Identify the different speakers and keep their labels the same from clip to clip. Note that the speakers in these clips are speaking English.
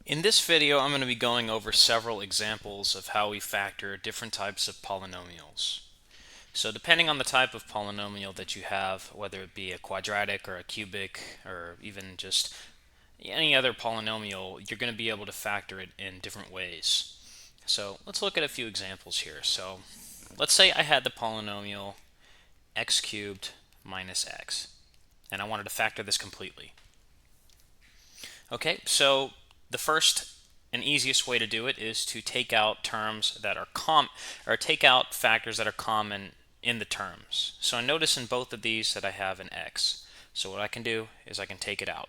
Speaker 1: In this video, I'm going to be going over several examples of how we factor different types of polynomials. So depending on the type of polynomial that you have, whether it be a quadratic or a cubic or even just any other polynomial, you're going to be able to factor it in different ways. So let's look at a few examples here. So let's say I had the polynomial x cubed minus x, and I wanted to factor this completely. Okay, so the first and easiest way to do it is to take out terms that are take out factors that are common in the terms. So I notice in both of these that I have an x. So what I can do is I can take it out.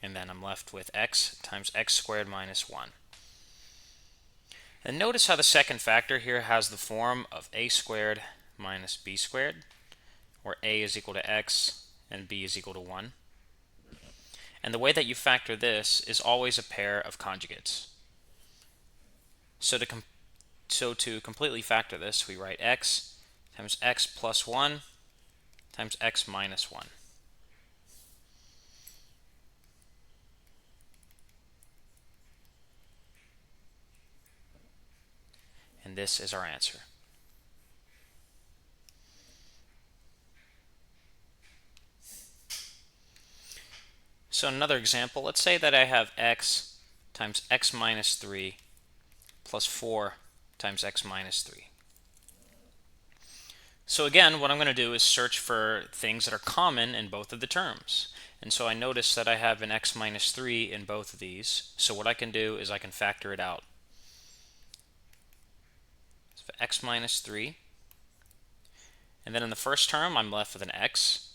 Speaker 1: And then I'm left with x times x squared minus 1. And notice how the second factor here has the form of a squared minus b squared, where a is equal to x and b is equal to 1. And the way that you factor this is always a pair of conjugates. So to completely factor this, we write x times x plus 1 times x minus 1. And this is our answer. So another example, let's say that I have x times x minus 3 plus 4 times x minus 3. So again, what I'm going to do is search for things that are common in both of the terms. And so I notice that I have an x minus 3 in both of these. So what I can do is I can factor it out. So x minus 3. And then in the first term, I'm left with an x.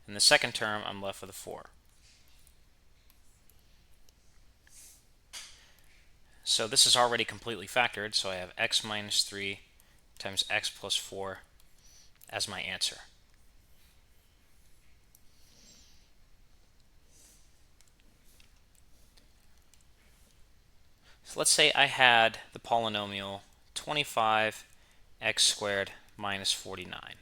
Speaker 1: In the second term, I'm left with a 4. So this is already completely factored, so I have x minus 3 times x plus 4 as my answer. So let's say I had the polynomial 25x squared minus 49.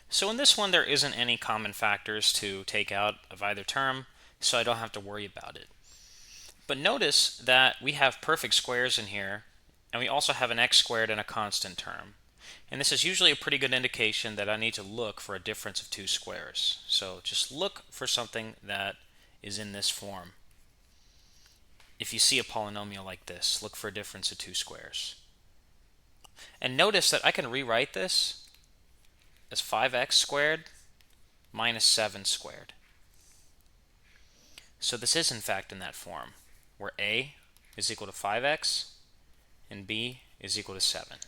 Speaker 1: So in this one, there isn't any common factors to take out of either term, so I don't have to worry about it. But notice that we have perfect squares in here, and we also have an x squared and a constant term. And this is usually a pretty good indication that I need to look for a difference of two squares. So just look for something that is in this form. If you see a polynomial like this, look for a difference of two squares. And notice that I can rewrite this as 5x squared minus 7 squared. So this is in fact in that form, where a is equal to 5x and b is equal to 7.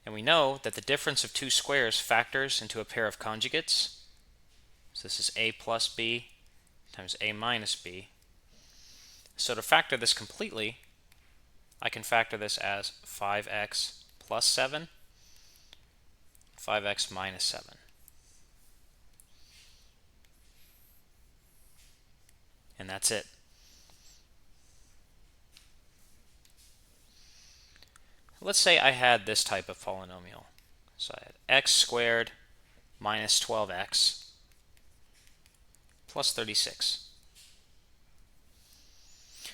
Speaker 1: And we know that the difference of two squares factors into a pair of conjugates. So this is a plus b times a minus b. So to factor this completely, I can factor this as 5x plus 7, 5x minus 7. And that's it. Let's say I had this type of polynomial. So I had x squared minus 12x plus 36.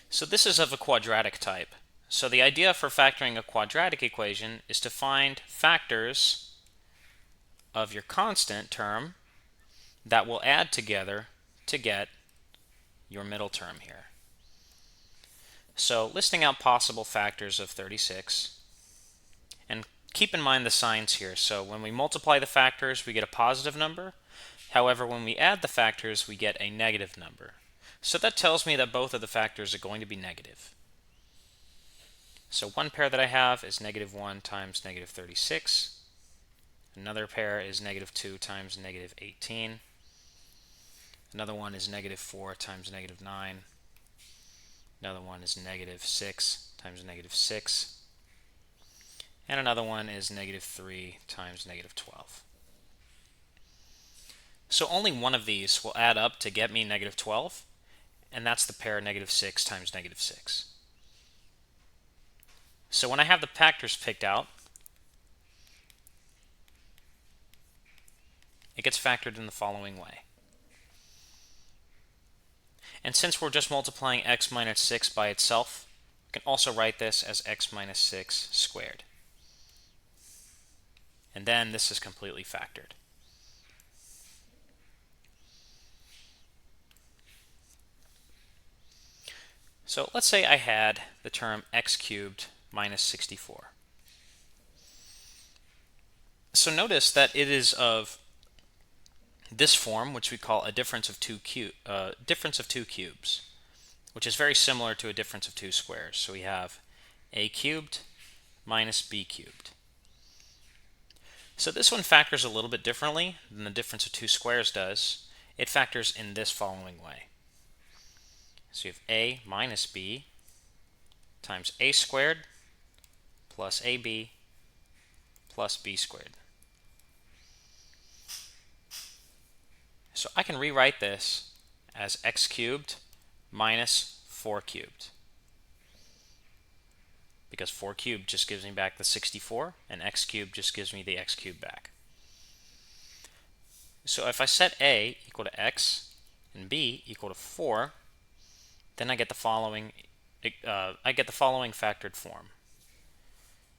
Speaker 1: So this is of a quadratic type. So the idea for factoring a quadratic equation is to find factors of your constant term that will add together to get your middle term here. So listing out possible factors of 36, and keep in mind the signs here. So when we multiply the factors, we get a positive number. However, when we add the factors, we get a negative number. So that tells me that both of the factors are going to be negative. So one pair that I have is negative 1 times negative 36. Another pair is negative 2 times negative 18. Another one is negative 4 times negative 9. Another one is negative 6 times negative 6. And another one is negative 3 times negative 12. So only one of these will add up to get me negative 12, and that's the pair negative 6 times negative 6. So when I have the factors picked out, it gets factored in the following way. And since we're just multiplying x minus 6 by itself, we can also write this as x minus 6 squared. And then this is completely factored. So let's say I had the term x cubed minus 64. So notice that it is of this form, which we call a difference of two cubes, which is very similar to a difference of two squares. So we have a cubed minus b cubed. So this one factors a little bit differently than the difference of two squares does. It factors in this following way. So you have a minus b times a squared plus ab plus b squared. So I can rewrite this as x cubed minus 4 cubed, because 4 cubed just gives me back the 64 and x cubed just gives me the x cubed back. So if I set a equal to x and b equal to 4, then I get the following factored form.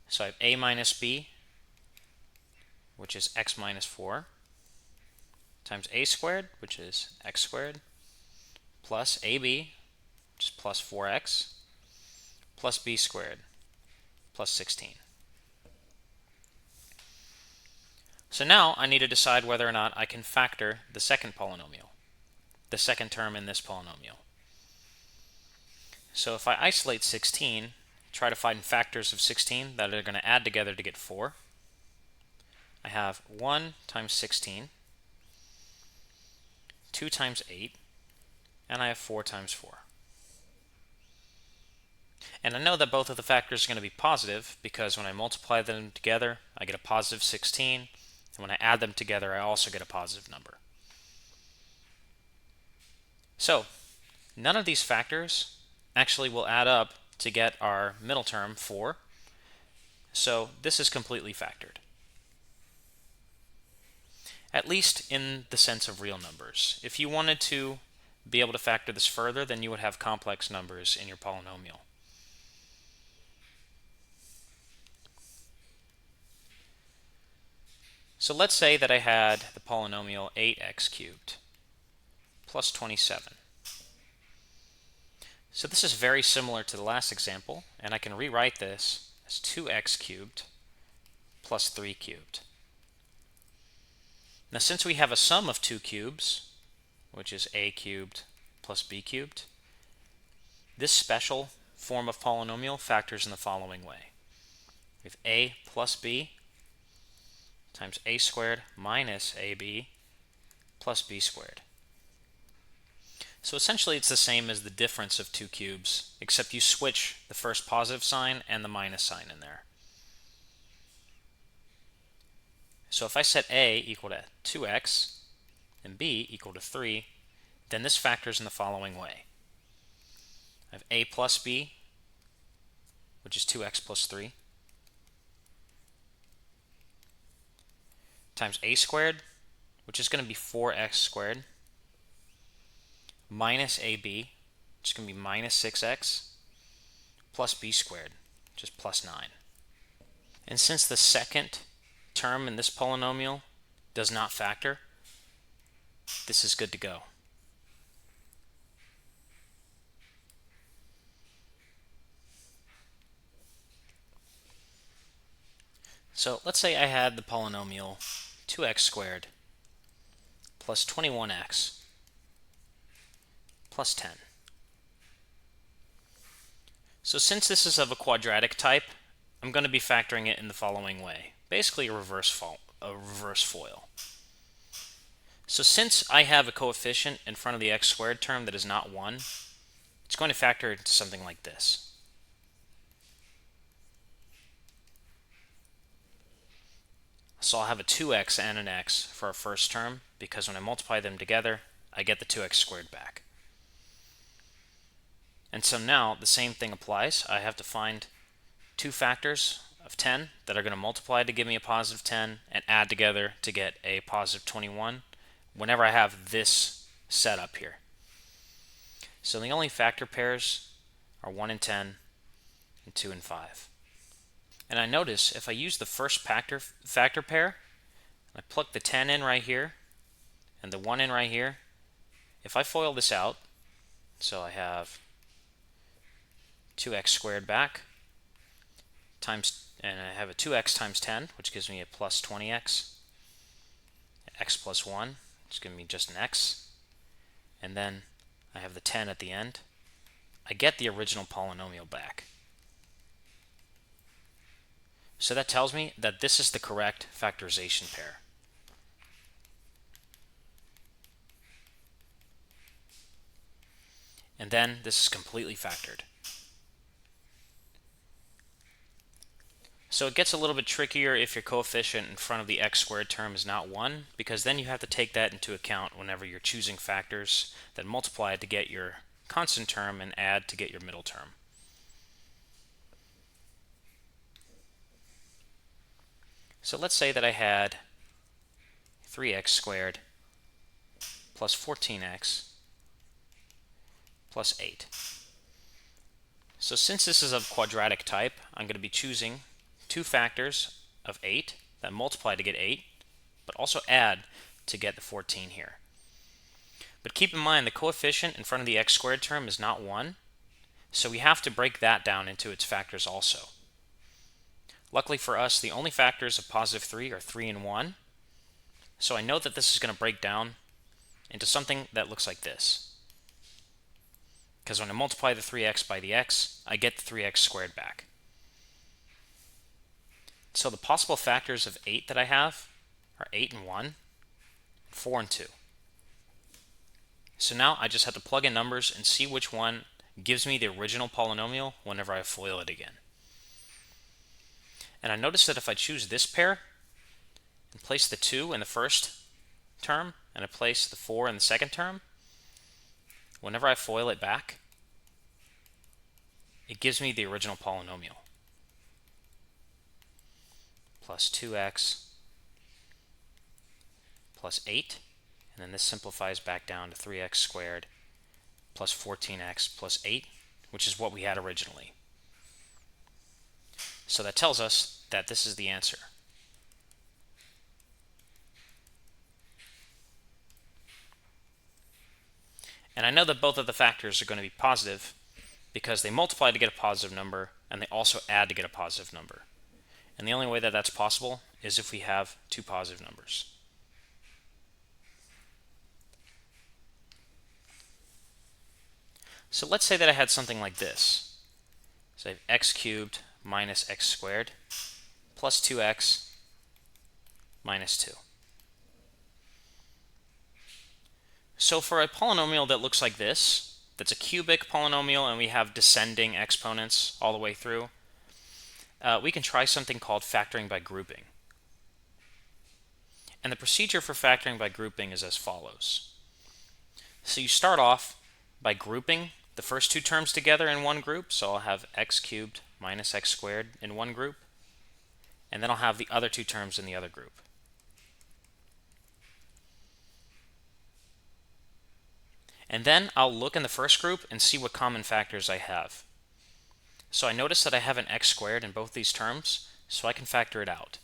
Speaker 1: So I have a minus b, which is x minus 4, times a squared, which is x squared, plus ab, which is plus 4x, plus b squared, plus 16. So now I need to decide whether or not I can factor the second polynomial, the second term in this polynomial. So if I isolate 16, try to find factors of 16 that are going to add together to get 4, I have 1 times 16, 2 times 8, and I have 4 times 4. And I know that both of the factors are going to be positive because when I multiply them together, I get a positive 16, and when I add them together, I also get a positive number. So none of these factors actually will add up to get our middle term 4, so this is completely factored, at least in the sense of real numbers. If you wanted to be able to factor this further, then you would have complex numbers in your polynomial. So let's say that I had the polynomial 8x cubed plus 27. So this is very similar to the last example, and I can rewrite this as 2x cubed plus 3 cubed. Now since we have a sum of two cubes, which is a cubed plus b cubed, this special form of polynomial factors in the following way. We have a plus b times a squared minus ab plus b squared. So essentially it's the same as the difference of two cubes, except you switch the first positive sign and the minus sign in there. So if I set a equal to 2x and b equal to 3, then this factors in the following way. I have a plus b, which is 2x plus 3, times a squared, which is going to be 4x squared, minus ab, which is going to be minus 6x, plus b squared, which is plus 9. And since the second term in this polynomial does not factor, this is good to go. So let's say I had the polynomial 2x squared plus 21x plus 10. So since this is of a quadratic type, I'm going to be factoring it in the following way. Basically a reverse FOIL. So since I have a coefficient in front of the x squared term that is not 1, it's going to factor into something like this. So I'll have a 2x and an x for our first term, because when I multiply them together, I get the 2x squared back. And so now the same thing applies. I have to find two factors of 10 that are going to multiply to give me a positive 10 and add together to get a positive 21 whenever I have this set up here. So the only factor pairs are 1 and 10 and 2 and 5. And I notice if I use the first factor pair, I plug the 10 in right here and the 1 in right here, if I FOIL this out, so I have 2x squared back times, and I have a 2x times 10, which gives me a plus 20x, x plus 1, which gives me just an x, and then I have the 10 at the end. I get the original polynomial back. So that tells me that this is the correct factorization pair. And then this is completely factored. So it gets a little bit trickier if your coefficient in front of the x squared term is not 1, because then you have to take that into account whenever you're choosing factors that multiply to get your constant term and add to get your middle term. So let's say that I had 3x squared plus 14x plus 8. So since this is of quadratic type, I'm going to be choosing two factors of 8 that multiply to get 8, but also add to get the 14 here. But keep in mind the coefficient in front of the x squared term is not 1, so we have to break that down into its factors also. Luckily for us, the only factors of positive 3 are 3 and 1, so I know that this is going to break down into something that looks like this. Because when I multiply the 3x by the x, I get the 3x squared back. So the possible factors of 8 that I have are 8 and 1, 4 and 2. So now I just have to plug in numbers and see which one gives me the original polynomial whenever I FOIL it again. And I notice that if I choose this pair and place the 2 in the first term and I place the 4 in the second term, whenever I FOIL it back, it gives me the original polynomial. Plus 2x plus 8, and then this simplifies back down to 3x squared plus 14x plus 8, which is what we had originally. So that tells us that this is the answer. And I know that both of the factors are going to be positive because they multiply to get a positive number and they also add to get a positive number. And the only way that that's possible is if we have two positive numbers. So let's say that I had something like this. So I have x cubed minus x squared plus 2x minus 2. So for a polynomial that looks like this, that's a cubic polynomial and we have descending exponents all the way through, we can try something called factoring by grouping. And the procedure for factoring by grouping is as follows. So you start off by grouping the first two terms together in one group. So I'll have x cubed minus x squared in one group, and then I'll have the other two terms in the other group. And then I'll look in the first group and see what common factors I have. So I notice that I have an x squared in both these terms, so I can factor it out.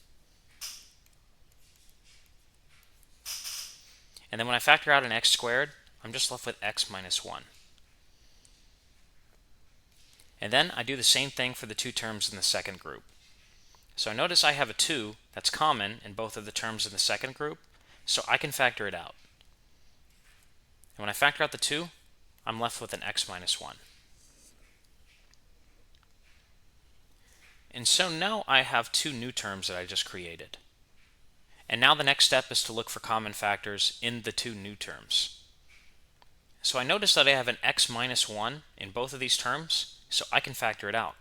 Speaker 1: And then when I factor out an x squared, I'm just left with x minus 1. And then I do the same thing for the two terms in the second group. So I notice I have a 2 that's common in both of the terms in the second group, so I can factor it out. And when I factor out the 2, I'm left with an x minus 1. And so now I have two new terms that I just created. And now the next step is to look for common factors in the two new terms. So I notice that I have an x minus 1 in both of these terms, so I can factor it out.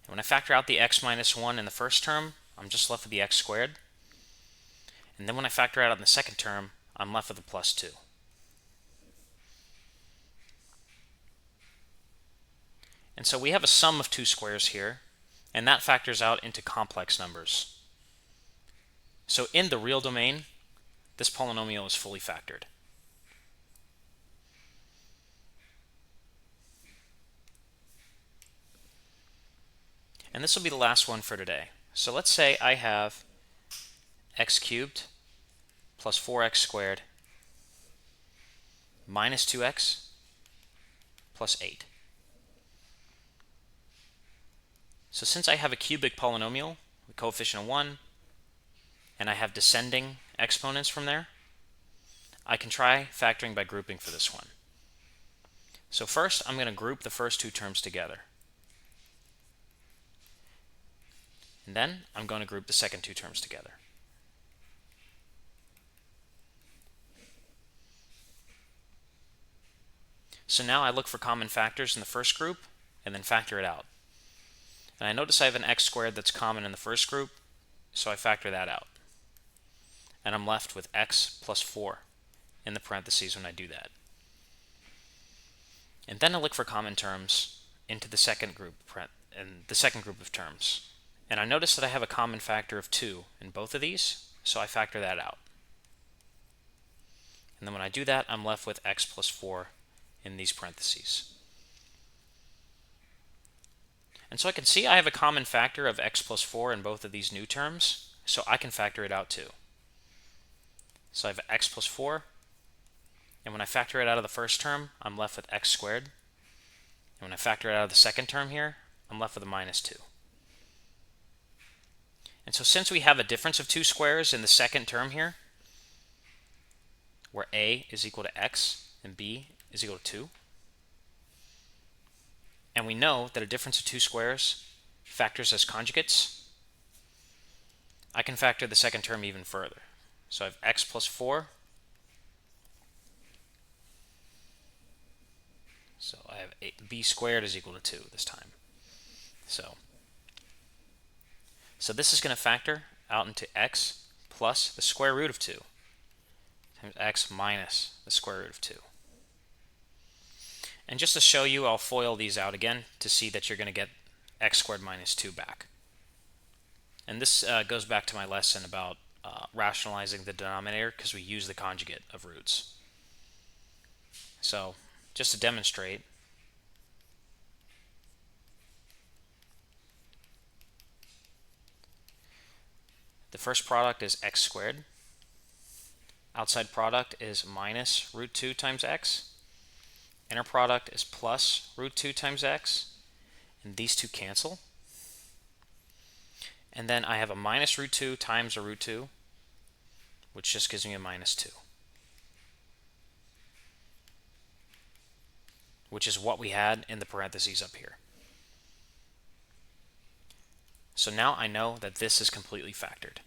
Speaker 1: And when I factor out the x minus 1 in the first term, I'm just left with the x squared. And then when I factor out in the second term, I'm left with a plus 2. And so we have a sum of two squares here, and that factors out into complex numbers. So in the real domain, this polynomial is fully factored. And this will be the last one for today. So let's say I have x cubed plus 4x squared minus 2x plus 8. So since I have a cubic polynomial with coefficient of 1, and I have descending exponents from there, I can try factoring by grouping for this one. So first, I'm going to group the first two terms together. And then I'm going to group the second two terms together. So now I look for common factors in the first group and then factor it out. And I notice I have an x squared that's common in the first group, so I factor that out. And I'm left with x plus 4 in the parentheses when I do that. And then I look for common terms into the second group of terms. And I notice that I have a common factor of 2 in both of these, so I factor that out. And then when I do that, I'm left with x plus 4 in these parentheses. And so I can see I have a common factor of x plus 4 in both of these new terms, so I can factor it out too. So I have x plus 4, and when I factor it out of the first term, I'm left with x squared. And when I factor it out of the second term here, I'm left with a minus 2. And so since we have a difference of 2 squares in the second term here, where a is equal to x and b is equal to 2, and we know that a difference of 2 squares factors as conjugates, I can factor the second term even further. So I have x plus 4. So I have b squared is equal to 2 this time. So this is going to factor out into x plus the square root of 2 times x minus the square root of 2. And just to show you, I'll FOIL these out again to see that you're going to get x squared minus 2 back. And this goes back to my lesson about rationalizing the denominator because we use the conjugate of roots. So just to demonstrate, the first product is x squared. Outside product is minus root 2 times x. Inner product is plus root 2 times x. And these two cancel. And then I have a minus root 2 times a root 2, which just gives me a minus 2, which is what we had in the parentheses up here. So now I know that this is completely factored.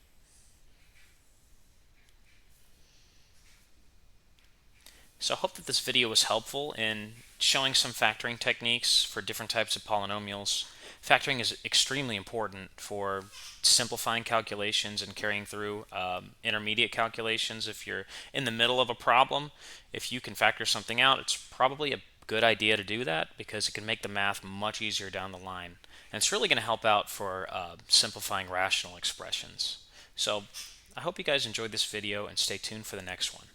Speaker 1: So I hope that this video was helpful in showing some factoring techniques for different types of polynomials. Factoring is extremely important for simplifying calculations and carrying through intermediate calculations. If you're in the middle of a problem, if you can factor something out, it's probably a good idea to do that because it can make the math much easier down the line. And it's really going to help out for simplifying rational expressions. So I hope you guys enjoyed this video and stay tuned for the next one.